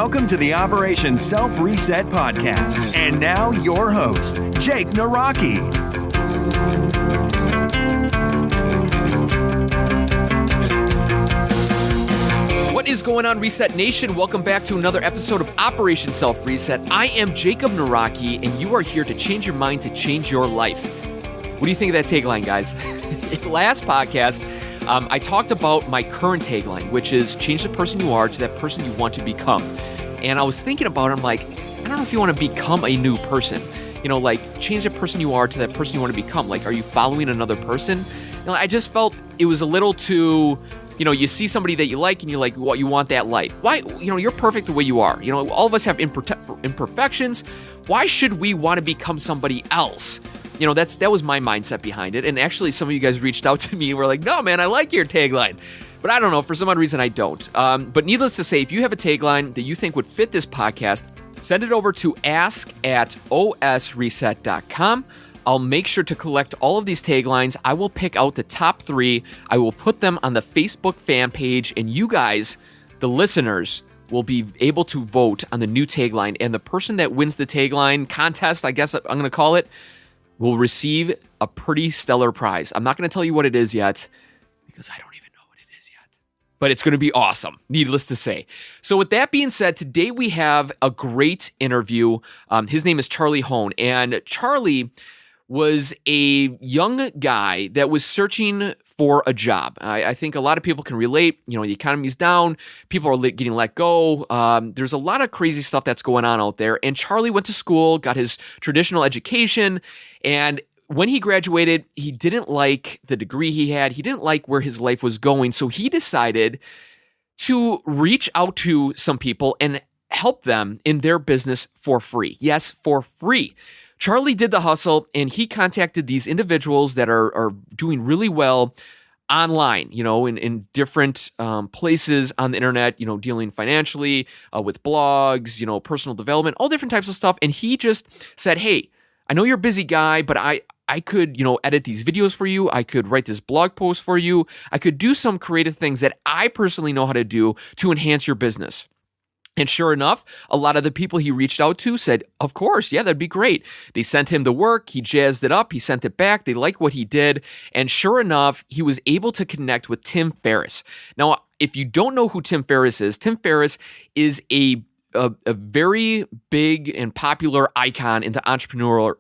Welcome to the Operation Self-Reset Podcast. And now your host, Jake Naraki. What is going on, Reset Nation? Welcome back to another episode of Operation Self-Reset. I am Jacob Naraki, and you are here to change your mind to change your life. What do you think of that tagline, guys? Last podcast, I talked about my current tagline, which is change the person you are to that person you want to become. And I was thinking about it, I'm like, I don't know if you want to become a new person. You know, like, change the person you are to that person you want to become. Like, are you following another person? You know, I just felt it was a little too, you know, you see somebody that you like and you're like, well, you want that life. Why? You know, you're perfect the way you are. You know, all of us have imperfections. Why should we want to become somebody else? You know, that was my mindset behind it. And actually, some of you guys reached out to me and were like, no, man, I like your tagline. But I don't know, for some odd reason, I don't. But needless to say, if you have a tagline that you think would fit this podcast, send it over to ask@osreset.com. I'll make sure to collect all of these taglines. I will pick out the top 3. I will put them on the Facebook fan page. And you guys, the listeners, will be able to vote on the new tagline. And the person that wins the tagline contest, I guess I'm going to call it, will receive a pretty stellar prize. I'm not going to tell you what it is yet because I don't even know what it is yet. But it's going to be awesome, needless to say. So with that being said, today we have a great interview. His name is Charlie Hoehn. And Charlie was a young guy that was searching for a job. I think a lot of people can relate. You know, the economy's down. People are getting let go. There's a lot of crazy stuff that's going on out there. And Charlie went to school, got his traditional education. And when he graduated, he didn't like the degree he had. He didn't like where his life was going. So he decided to reach out to some people and help them in their business for free. Yes, for free. Charlie did the hustle, and he contacted these individuals that are doing really well online, you know, in different places on the internet, you know, dealing financially with blogs, you know, personal development, all different types of stuff. And he just said, hey, I know you're a busy guy, but I could, you know, edit these videos for you. I could write this blog post for you. I could do some creative things that I personally know how to do to enhance your business. And sure enough, a lot of the people he reached out to said, of course, yeah, that'd be great. They sent him the work. He jazzed it up. He sent it back. They liked what he did. And sure enough, he was able to connect with Tim Ferriss. Now, if you don't know who Tim Ferriss is a very big and popular icon in the entrepreneur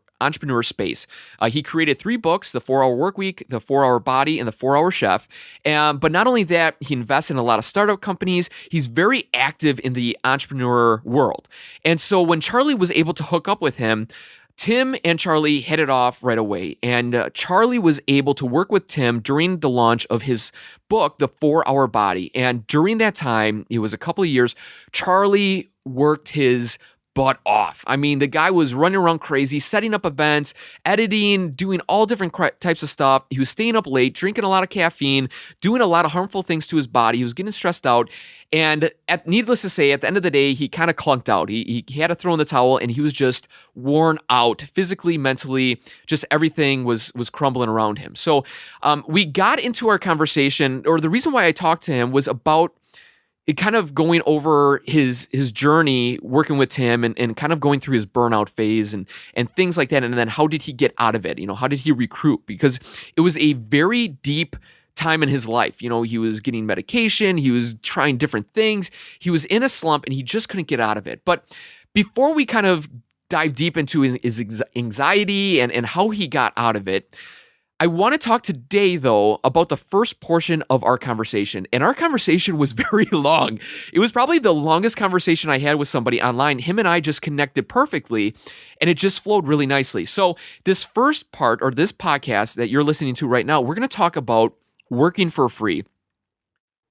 space. He created 3 books, The 4-Hour Workweek, The 4-Hour Body, and The 4-Hour Chef. But not only that, he invests in a lot of startup companies. He's very active in the entrepreneur world. And so when Charlie was able to hook up with him, Tim and Charlie hit it off right away. And Charlie was able to work with Tim during the launch of his book, The 4-Hour Body. And during that time, it was a couple of years, Charlie worked his butt off. I mean, the guy was running around crazy, setting up events, editing, doing all different types of stuff. He was staying up late, drinking a lot of caffeine, doing a lot of harmful things to his body. He was getting stressed out. And needless to say, at the end of the day, he kind of clunked out. He had to throw in the towel, and he was just worn out physically, mentally, just everything was crumbling around him. So we got into our conversation, or the reason why I talked to him was about it kind of going over his journey working with Tim and kind of going through his burnout phase and things like that. And then how did he get out of it? You know, how did he recruit? Because it was a very deep time in his life. You know, he was getting medication. He was trying different things. He was in a slump and he just couldn't get out of it. But before we kind of dive deep into his anxiety and how he got out of it, I want to talk today, though, about the first portion of our conversation. And our conversation was very long. It was probably the longest conversation I had with somebody online. Him and I just connected perfectly, and it just flowed really nicely. So this first part, or this podcast that you're listening to right now, we're going to talk about working for free.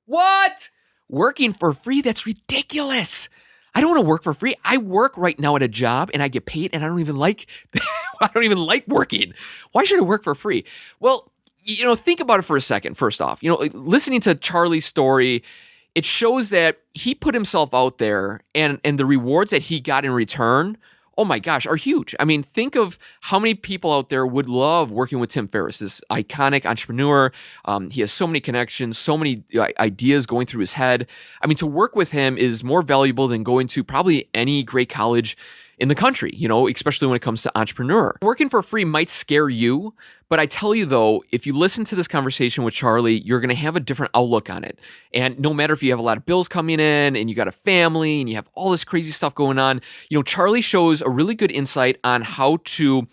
What? Working for free? That's ridiculous. I don't want to work for free. I work right now at a job and I get paid and I don't even like working. Why should I work for free? Well, you know, think about it for a second. First off, you know, listening to Charlie's story, it shows that he put himself out there and the rewards that he got in return oh my gosh, are huge. I mean, think of how many people out there would love working with Tim Ferriss, this iconic entrepreneur. He has so many connections, so many ideas going through his head. I mean, to work with him is more valuable than going to probably any great college in the country, especially when it comes to entrepreneur. Working for free might scare you, but I tell you though, if you listen to this conversation with Charlie, you're going to have a different outlook on it. And no matter if you have a lot of bills coming in and you got a family and you have all this crazy stuff going on, Charlie shows a really good insight on how to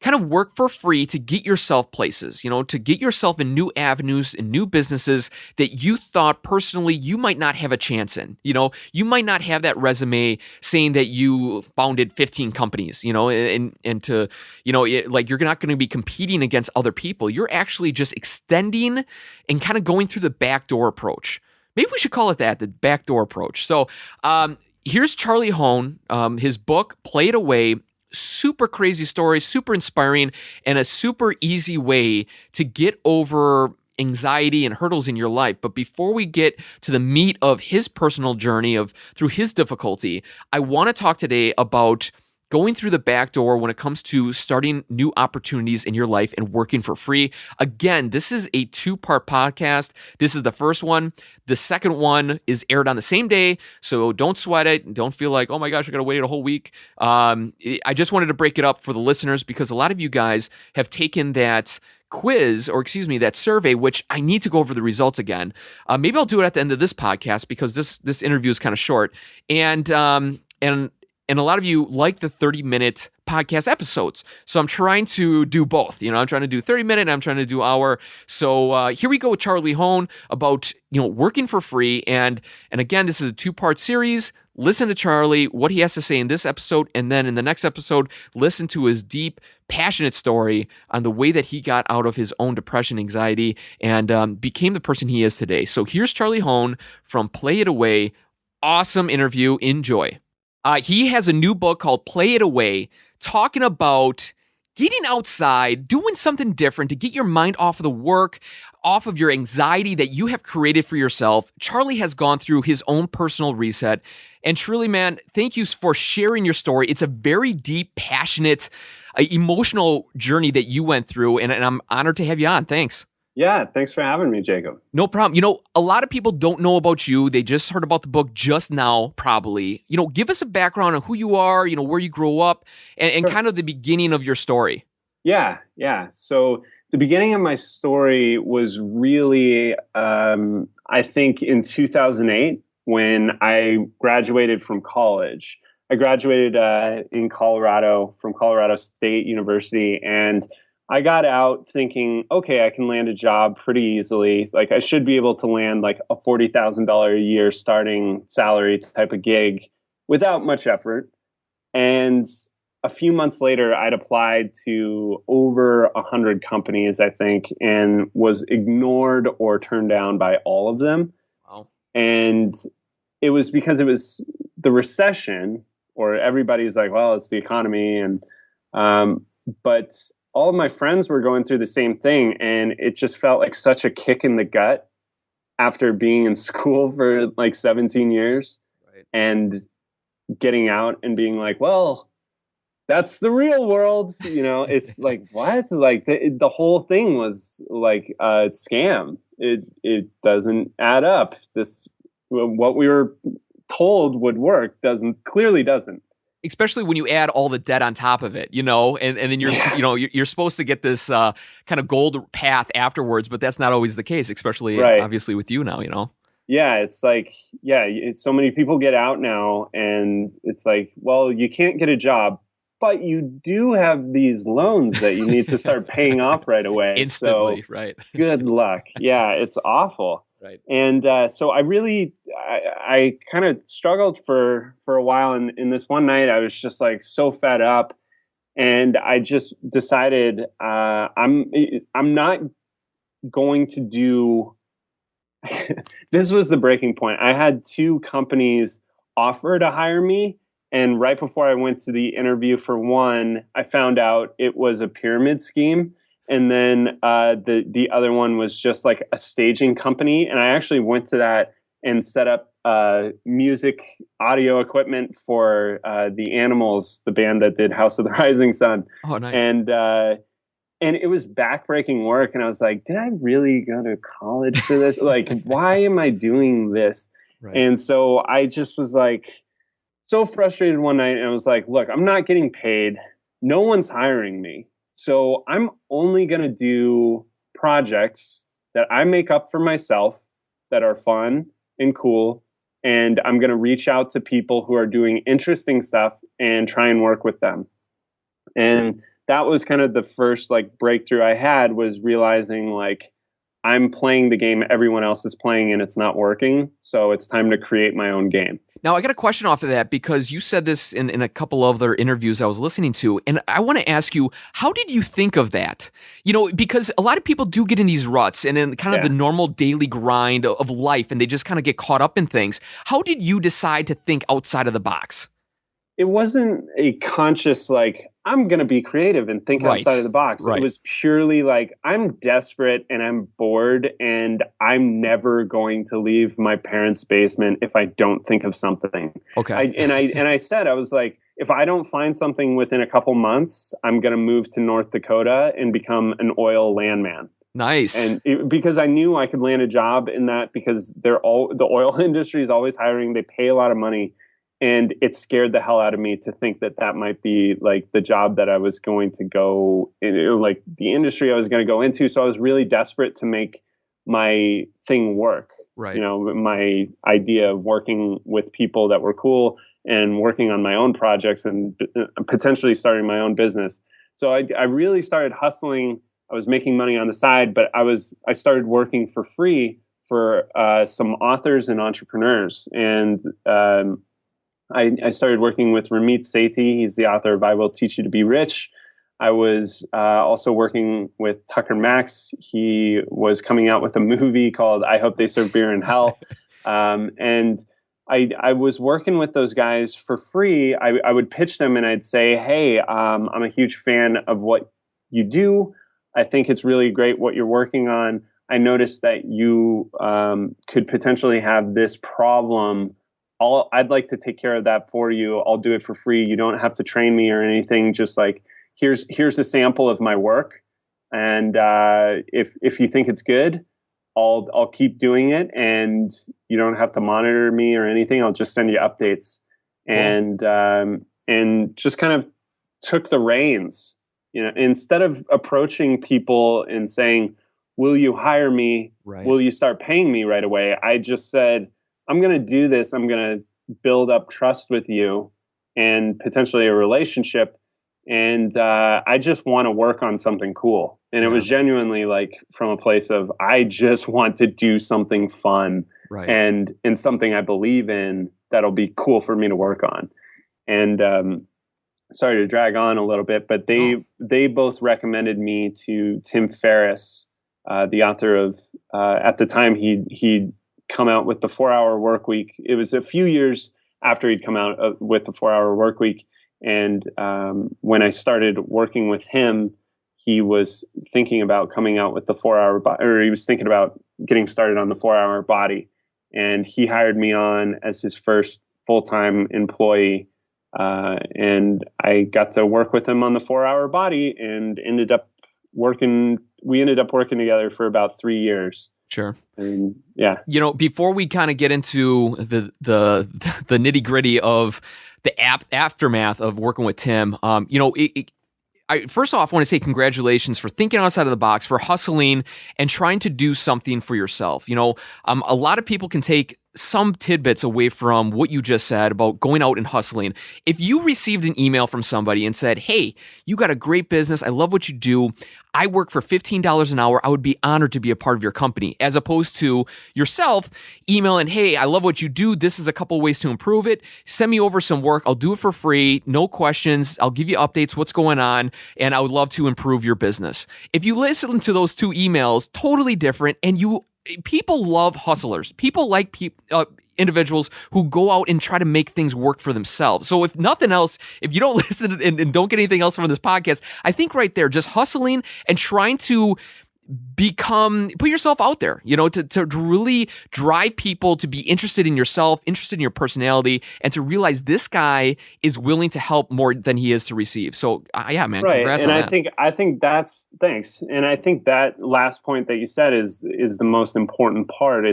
kind of work for free to get yourself places, to get yourself in new avenues and new businesses that you thought personally you might not have a chance in. You might not have that resume saying that you founded 15 companies, and to, like you're not going to be competing against other people. You're actually just extending and kind of going through the backdoor approach. Maybe we should call it that, the backdoor approach. So here's Charlie Hoehn, his book, Play It Away. Super crazy story, super inspiring, and a super easy way to get over anxiety and hurdles in your life. But before we get to the meat of his personal journey through his difficulty, I want to talk today about going through the back door when it comes to starting new opportunities in your life and working for free. Again, this is a 2-part podcast. This is the first one. The second one is aired on the same day, so don't sweat it. Don't feel like, oh my gosh, I got to wait a whole week. I just wanted to break it up for the listeners because a lot of you guys have taken that quiz, or excuse me, that survey, which I need to go over the results again. Maybe I'll do it at the end of this podcast because this interview is kind of short. And a lot of you like the 30-minute podcast episodes. So I'm trying to do both. I'm trying to do 30-minute and I'm trying to do hour. So here we go with Charlie Hoehn about, working for free. And again, this is a 2-part series. Listen to Charlie, what he has to say in this episode. And then in the next episode, listen to his deep, passionate story on the way that he got out of his own depression, anxiety, and became the person he is today. So here's Charlie Hoehn from Play It Away. Awesome interview. Enjoy. He has a new book called Play It Away, talking about getting outside, doing something different to get your mind off of the work, off of your anxiety that you have created for yourself. Charlie has gone through his own personal reset. And truly, man, thank you for sharing your story. It's a very deep, passionate, emotional journey that you went through, and I'm honored to have you on. Thanks. Yeah, thanks for having me, Jacob. No problem. A lot of people don't know about you. They just heard about the book just now, probably. Give us a background on who you are, where you grew up, and Sure. kind of the beginning of your story. Yeah. So the beginning of my story was really, I think, in 2008 when I graduated from college. I graduated in Colorado from Colorado State University, and I got out thinking, okay, I can land a job pretty easily. Like I should be able to land like a $40,000 a year starting salary type of gig without much effort. And a few months later, I'd applied to over 100 companies, I think, and was ignored or turned down by all of them. Wow. And it was because it was the recession, or everybody's like, well, it's the economy. And but all of my friends were going through the same thing, and it just felt like such a kick in the gut after being in school for like 17 years Right. and getting out and being like, well, that's the real world. It's like, what? Like the whole thing was like a scam. It doesn't add up. What we were told would work clearly doesn't. Especially when you add all the debt on top of it, and then you're supposed to get this kind of gold path afterwards, but that's not always the case, especially Right. obviously with you now. Yeah, it's like, so many people get out now and it's like, well, you can't get a job, but you do have these loans that you need to start paying off right away. Instantly, So right? good luck. Yeah, it's awful. Right. And so I kind of struggled for a while. And in this one night, I was just like so fed up. And I just decided I'm not going to do this was the breaking point. I had 2 companies offer to hire me. And right before I went to the interview for one, I found out it was a pyramid scheme. And then the other one was just like a staging company. And I actually went to that and set up music audio equipment for the Animals, the band that did House of the Rising Sun. Oh, nice. And it was backbreaking work. And I was like, did I really go to college for this? Like, why am I doing this? Right. And so I just was like so frustrated one night. And I was like, look, I'm not getting paid. No one's hiring me. So I'm only going to do projects that I make up for myself that are fun and cool. And I'm going to reach out to people who are doing interesting stuff and try and work with them. And that was kind of the first like breakthrough I had, was realizing like I'm playing the game everyone else is playing and it's not working. So it's time to create my own game. Now, I got a question off of that, because you said this in a couple of other interviews I was listening to, and I want to ask you, how did you think of that? You know, because a lot of people do get in these ruts and in kind of the normal daily grind of life, and they just kind of get caught up in things. How did you decide to think outside of the box? It wasn't a conscious, like, I'm going to be creative and think outside of the box. Right. It was purely like, I'm desperate and I'm bored and I'm never going to leave my parents' basement if I don't think of something. Okay. I said, I was like, if I don't find something within a couple months, I'm going to move to North Dakota and become an oil landman. Nice. And because I knew I could land a job in that, because the oil industry is always hiring. They pay a lot of money. And it scared the hell out of me to think that that might be like the job that I was going to go in, like the industry I was going to go into. So I was really desperate to make my thing work. Right. You know, my idea of working with people that were cool and working on my own projects and potentially starting my own business. So I really started hustling. I was making money on the side, but I started working for free for some authors and entrepreneurs. And I started working with Ramit Sethi. He's the author of I Will Teach You to Be Rich. I was also working with Tucker Max. He was coming out with a movie called I Hope They Serve Beer in Hell. And I was working with those guys for free. I would pitch them and I'd say, hey, I'm a huge fan of what you do. I think it's really great what you're working on. I noticed that you could potentially have this problem. I'd like to take care of that for you. I'll do it for free. You don't have to train me or anything. Just like, here's a sample of my work. And if you think it's good, I'll keep doing it. And you don't have to monitor me or anything. I'll just send you updates. And just kind of took the reins. You know, instead of approaching people and saying, will you hire me? Right. Will you start paying me right away? I just said, I'm going to do this. I'm going to build up trust with you and potentially a relationship. And I just want to work on something cool. And it was genuinely like from a place of, I just want to do something fun and something I believe in that'll be cool for me to work on. And sorry to drag on a little bit, but they both recommended me to Tim Ferriss, the author of, at the time he'd come out with the 4-Hour Workweek. It was a few years after he'd come out with the 4-Hour Workweek. And when I started working with him, he was thinking about coming out with the 4-Hour or he was thinking about getting started on the 4-Hour Body. And he hired me on as his first full-time employee. And I got to work with him on the 4-Hour Body and we ended up working together for about 3 years. Sure. And yeah. You know, before we kind of get into the nitty gritty of the aftermath of working with Tim, you know, I first off want to say congratulations for thinking outside of the box, for hustling and trying to do something for yourself. You know, a lot of people can take some tidbits away from what you just said about going out and hustling. If you received an email from somebody and said, hey, you got a great business, I love what you do, I work for $15 an hour, I would be honored to be a part of your company, as opposed to yourself emailing, hey, I love what you do, this is a couple ways to improve it, send me over some work, I'll do it for free, no questions, I'll give you updates, what's going on, and I would love to improve your business. If you listen to those two emails, totally different, and people love hustlers. People like individuals who go out and try to make things work for themselves. So if nothing else, if you don't listen and don't get anything else from this podcast, I think right there, just hustling and trying to put yourself out there, to really drive people to be interested in yourself, interested in your personality, and to realize this guy is willing to help more than he is to receive. So yeah, man, right. Congrats And on I that. think that's thanks. And I think that last point that you said is the most important part.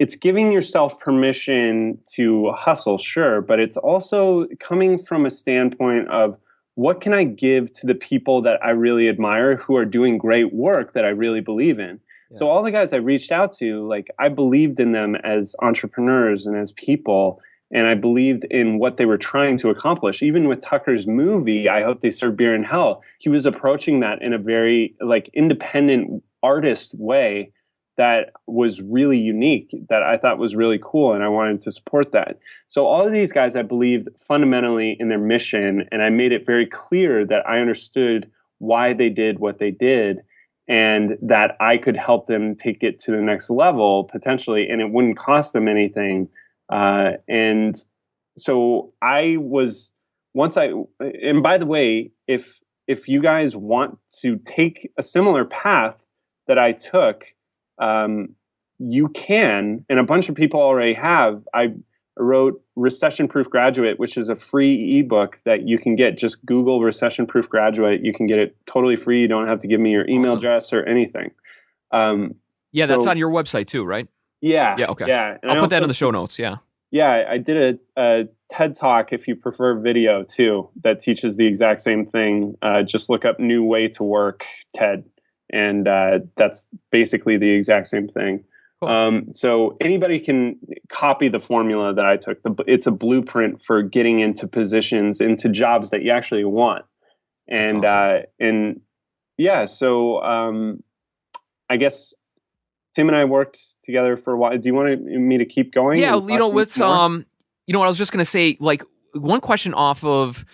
It's giving yourself permission to hustle, sure, but it's also coming from a standpoint of, what can I give to the people that I really admire who are doing great work that I really believe in? Yeah. So all the guys I reached out to, like, I believed in them as entrepreneurs and as people, and I believed in what they were trying to accomplish. Even with Tucker's movie, I Hope They Serve Beer in Hell, he was approaching that in a very like independent artist way that was really unique, that I thought was really cool, and I wanted to support that. So all of these guys, I believed fundamentally in their mission, and I made it very clear that I understood why they did what they did, and that I could help them take it to the next level potentially, and it wouldn't cost them anything. And so I was and by the way, if you guys want to take a similar path that I took, you can, and a bunch of people already have. I wrote Recession Proof Graduate, which is a free ebook that you can get. Just Google Recession Proof Graduate. You can get it totally free. You don't have to give me your email address or anything. Yeah, that's on your website too, right? Yeah. Yeah, okay. Yeah. And I'll put that in the show notes, yeah. Yeah, I did a TED Talk, if you prefer video too, that teaches the exact same thing. Just look up New Way to Work TED. And that's basically the exact same thing. Cool. So anybody can copy the formula that I took. It's a blueprint for getting into positions, into jobs that you actually want. And awesome. So I guess Tim and I worked together for a while. Do you want me to keep going? Yeah, what I was just going to say, like, one question off of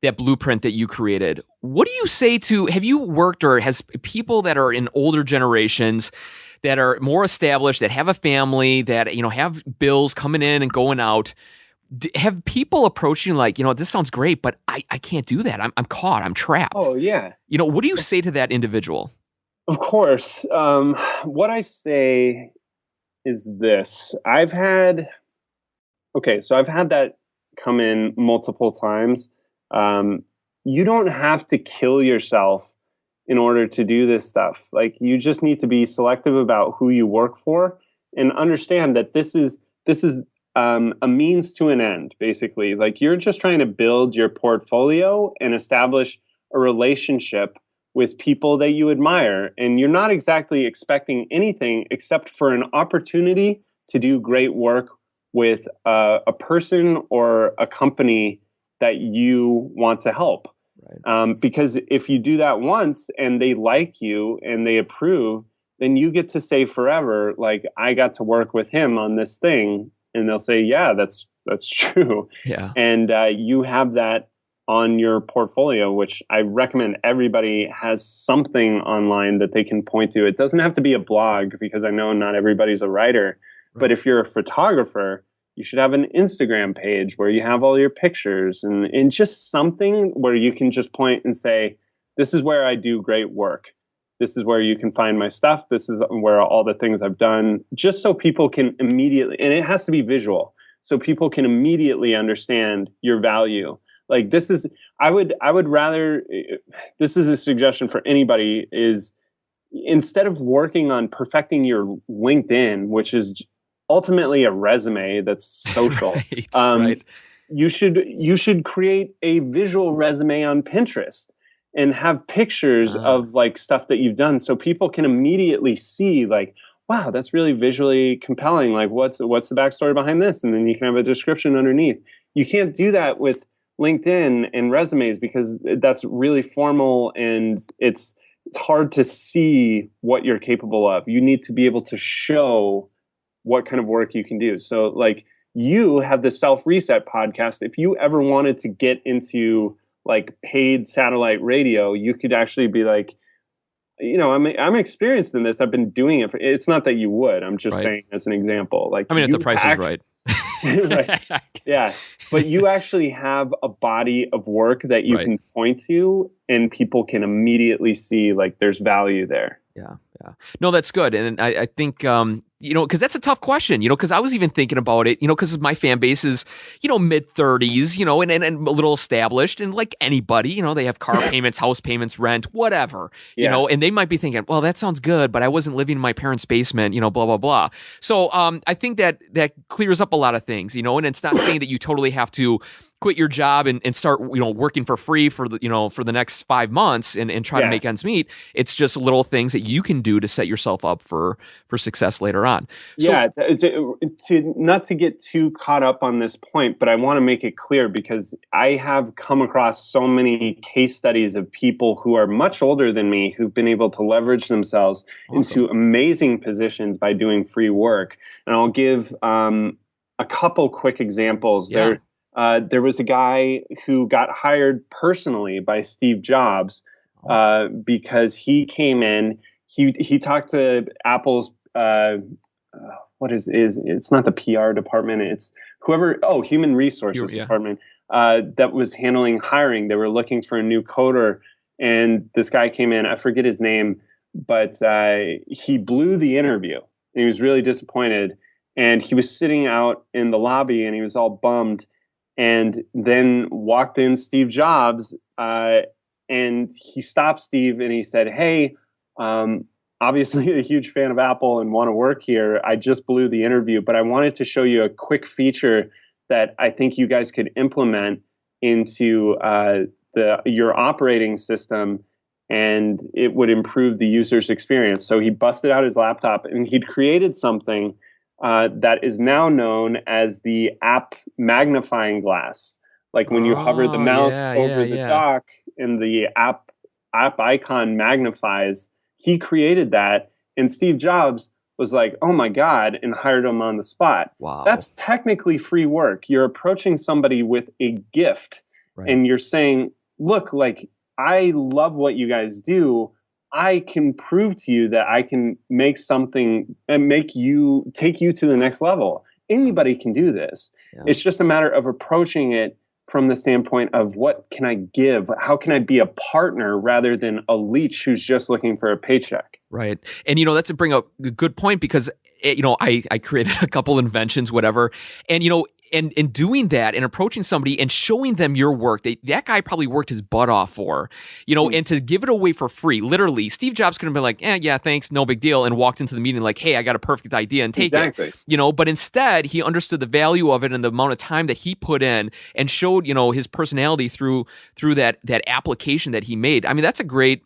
that blueprint that you created. What do you say to, have you worked or has people that are in older generations that are more established, that have a family, that, have bills coming in and going out, have people approach you like, this sounds great, but I can't do that. I'm caught. I'm trapped. Oh, yeah. What do you say to that individual? Of course. What I say is this. I've had that come in multiple times. You don't have to kill yourself in order to do this stuff. Like, you just need to be selective about who you work for and understand that this is a means to an end, basically. Like, you're just trying to build your portfolio and establish a relationship with people that you admire. And you're not exactly expecting anything except for an opportunity to do great work with a person or a company that you want to help. Right. Because if you do that once and they like you and they approve, then you get to say forever, like, I got to work with him on this thing. And they'll say, yeah, that's true. Yeah. And you have that on your portfolio, which I recommend everybody has something online that they can point to. It doesn't have to be a blog, because I know not everybody's a writer. Right. But if you're a photographer, you should have an Instagram page where you have all your pictures and just something where you can just point and say, this is where I do great work. This is where you can find my stuff. This is where all the things I've done, just so people can immediately, and it has to be visual, so people can immediately understand your value. Like, this is, I would rather, this is a suggestion for anybody, is instead of working on perfecting your LinkedIn, which is ultimately a resume that's social, right. You should create a visual resume on Pinterest and have pictures of like stuff that you've done, so people can immediately see, like, wow, that's really visually compelling. Like, what's the backstory behind this? And then you can have a description underneath. You can't do that with LinkedIn and resumes, because that's really formal and it's hard to see what you're capable of. You need to be able to show what kind of work you can do. So, like, you have the Self Reset podcast. If you ever wanted to get into like paid satellite radio, you could actually be like, I'm experienced in this. I've been doing it. It's not that you would. I'm just saying as an example. Like, if the price is right. Right. Yeah. But you actually have a body of work that you can point to, and people can immediately see like there's value there. Yeah. No, that's good. And I think, because that's a tough question, because I was even thinking about it, because my fan base is, mid 30s, and a little established, and like anybody, they have car payments, house payments, rent, whatever, and they might be thinking, well, that sounds good, but I wasn't living in my parents' basement, blah, blah, blah. So I think that clears up a lot of things, and it's not saying that you totally have to quit your job and start, working for free for the next 5 months and try to make ends meet. It's just little things that you can do to set yourself up for success later on. So, not to get too caught up on this point, but I want to make it clear because I have come across so many case studies of people who are much older than me who've been able to leverage themselves into amazing positions by doing free work. And I'll give a couple quick examples. Yeah. There was a guy who got hired personally by Steve Jobs because he came in. He talked to Apple's it's not the PR department. It's human resources department that was handling hiring. They were looking for a new coder, and this guy came in. I forget his name, but he blew the interview. And he was really disappointed, and he was sitting out in the lobby, and he was all bummed. And then walked in Steve Jobs, and he stopped Steve and he said, "Hey, obviously a huge fan of Apple and want to work here. I just blew the interview, but I wanted to show you a quick feature that I think you guys could implement into your operating system, and it would improve the user's experience." So he busted out his laptop and he'd created something that is now known as the app magnifying glass. Like when you hover the mouse over the dock and the app icon magnifies, he created that. And Steve Jobs was like, oh my God, and hired him on the spot. Wow. That's technically free work. You're approaching somebody with a gift and you're saying, look, like, I love what you guys do. I can prove to you that I can make something and take you to the next level. Anybody can do this. Yeah. It's just a matter of approaching it from the standpoint of what can I give? How can I be a partner rather than a leech who's just looking for a paycheck? Right. And, that's a bring up a good point because, I created a couple inventions, whatever. And, and doing that and approaching somebody and showing them your work that guy probably worked his butt off for, and to give it away for free. Literally, Steve Jobs could have been like, yeah, thanks, no big deal, and walked into the meeting like, hey, I got a perfect idea and take it. But instead he understood the value of it and the amount of time that he put in and showed, his personality through that application that he made. I mean, that's a great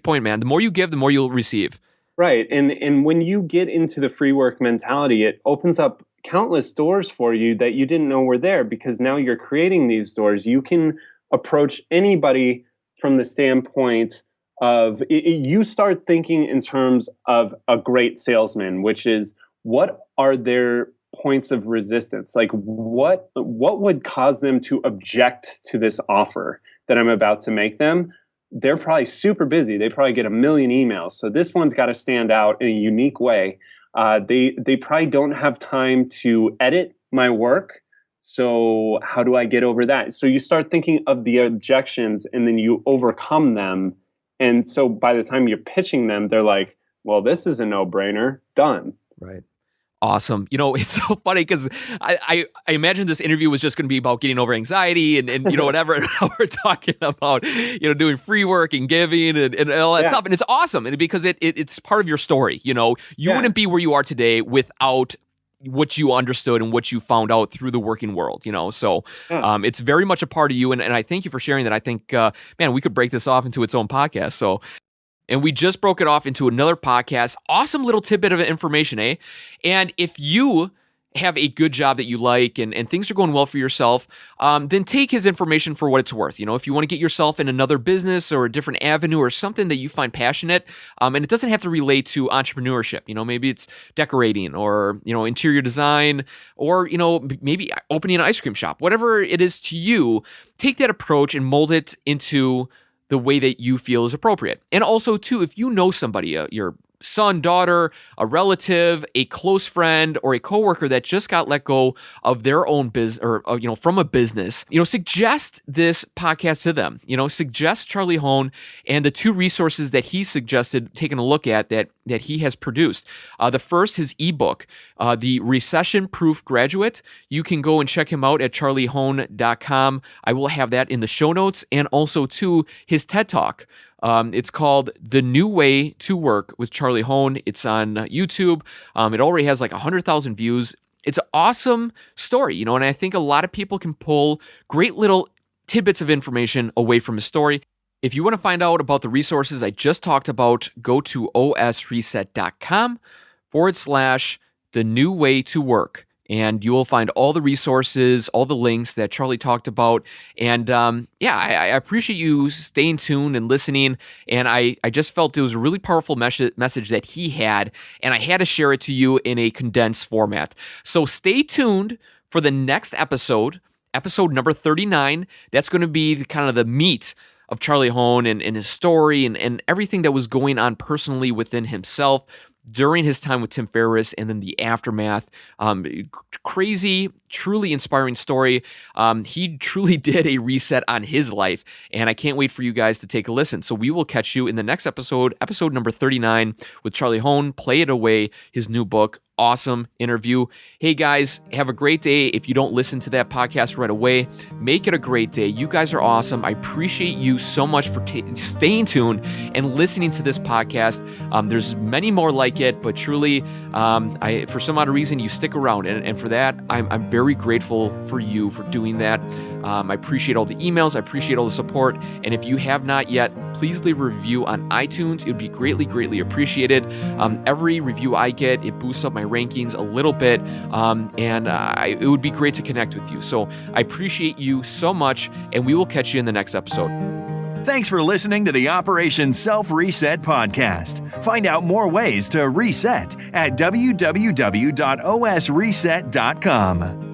point, man. The more you give, the more you'll receive. Right. And when you get into the free work mentality, it opens up countless doors for you that you didn't know were there, because now you're creating these doors. You can approach anybody from the standpoint of you start thinking in terms of a great salesman, which is what are their points of resistance? Like what would cause them to object to this offer that I'm about to make them? They're probably super busy. They probably get a million emails. So this one's got to stand out in a unique way. They probably don't have time to edit my work. So how do I get over that? So you start thinking of the objections and then you overcome them. And so by the time you're pitching them, they're like, well, this is a no-brainer. Done. Right. Awesome. It's so funny because I imagine this interview was just going to be about getting over anxiety and whatever. And now we're talking about, doing free work and giving and all that stuff. And it's awesome. And because it's part of your story, you wouldn't be where you are today without what you understood and what you found out through the working world, So it's very much a part of you. And I thank you for sharing that. I think, man, we could break this off into its own podcast. So. And we just broke it off into another podcast. Awesome little tidbit of information, eh? And if you have a good job that you like and things are going well for yourself, then take his information for what it's worth. If you want to get yourself in another business or a different avenue or something that you find passionate, and it doesn't have to relate to entrepreneurship. Maybe it's decorating or, interior design or, maybe opening an ice cream shop. Whatever it is to you, take that approach and mold it into the way that you feel is appropriate. And also, too, if you know somebody, your son, daughter, a relative, a close friend, or a coworker that just got let go of their own business or, from a business, suggest this podcast to them. Suggest Charlie Hohn and the two resources that he suggested taking a look at that he has produced. The first, his ebook, The Recession Proof Graduate. You can go and check him out at charliehone.com. I will have that in the show notes, and also to his TED Talk. It's called The New Way to Work with Charlie Hohn. It's on YouTube. It already has like 100,000 views. It's an awesome story, and I think a lot of people can pull great little tidbits of information away from his story. If you want to find out about the resources I just talked about, go to osreset.com/The New Way to Work. And you will find all the resources, all the links that Charlie talked about. And I appreciate you staying tuned and listening. And I just felt it was a really powerful message that he had. And I had to share it to you in a condensed format. So stay tuned for the next episode number 39. That's going to be kind of the meat of Charlie Hohn and his story and everything that was going on personally within himself during his time with Tim Ferriss and then the aftermath. Crazy, truly inspiring story. He truly did a reset on his life, and I can't wait for you guys to take a listen. So we will catch you in the next episode number 39 with Charlie Hohn, Play It Away, his new book. Awesome interview. Hey guys, have a great day. If you don't listen to that podcast right away, make it a great day. You guys are awesome. I appreciate you so much for staying tuned and listening to this podcast. There's many more like it, but truly, for some odd reason, you stick around. And for that, I'm very grateful for you for doing that. I appreciate all the emails. I appreciate all the support. And if you have not yet, please leave a review on iTunes. It would be greatly, greatly appreciated. Every review I get, it boosts up my rankings a little bit. It would be great to connect with you. So I appreciate you so much, and we will catch you in the next episode. Thanks for listening to the Operation Self Reset podcast. Find out more ways to reset at www.osreset.com.